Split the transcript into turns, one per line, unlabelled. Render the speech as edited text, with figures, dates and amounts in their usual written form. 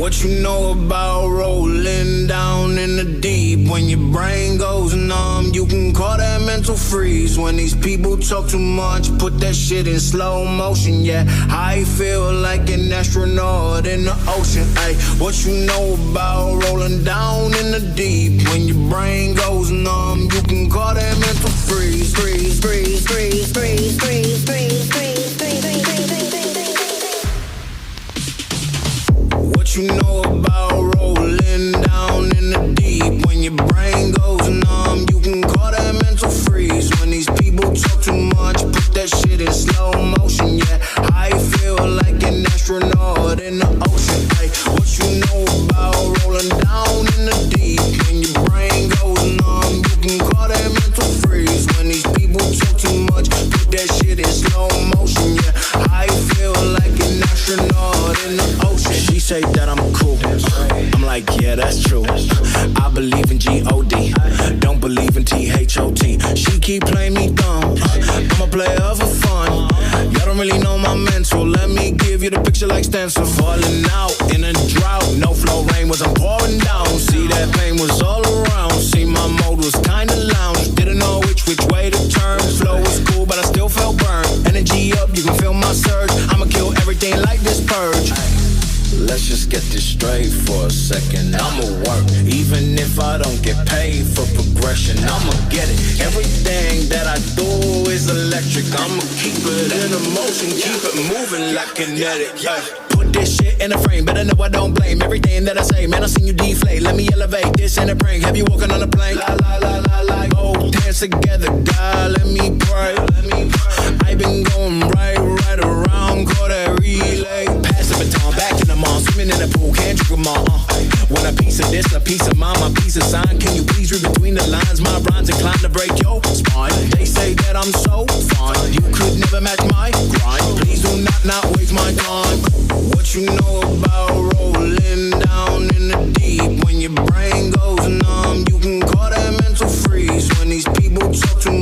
What you know about rolling down in the deep? When your brain goes numb, you can call that mental freeze. When these people talk too much, put that shit in slow motion. Yeah, I feel like an astronaut in the ocean. Ay, what you know about rolling down in the deep? When your brain goes numb, you can call that mental freeze. Freeze, freeze, freeze, freeze, freeze, freeze, freeze, freeze, freeze. What you know about rolling down in the deep? When your brain goes numb, you can call that mental freeze. When these people talk too much, put that shit in slow motion. Yeah, I feel like an astronaut in the ocean. Ay, what you know about rolling down in the deep? When your brain goes numb, you can call that mental freeze. When these people talk too much, put that shit in slow motion. Yeah, I feel like an astronaut in the ocean. She say that I'm cool. I'm like, yeah, that's true. I believe in G-O-D. Don't believe in T-H-O-T. She keep playing me dumb. I'm a player for fun. Y'all don't really know my mental. Let me give you the picture like stencil. Falling out in a drought. No flow rain was I'm pouring down. See that pain was all around. See my mode was kinda lounge. Didn't know which way to turn. Flow was cool, but I still felt burned. Energy up, you can feel my surge. I'ma kill everything like this purge. Let's just get this straight for a second. I'ma work, even if I don't get paid for progression. I'ma get it. Everything that I do is electric. I'ma keep it in motion, keep it moving like kinetic. Put this shit in a frame, better know I don't blame everything that I say. Man, I seen you deflate. Let me elevate this in a prank. Have you walking on a plane? La la la la la. Both hands together, God, let me pray. I've been going right around, call that relay. Pass the baton back to the mall, swimming in the pool, can't drink them all. Want a piece of this, a piece of mine, my piece of sign. Can you please read between the lines? My rhymes inclined to break your spine. They say that I'm so fine, you could never match my grind. Please do not waste my time. What you know about rolling down in the deep? When your brain goes numb, you can call that mental freeze. When these people talk too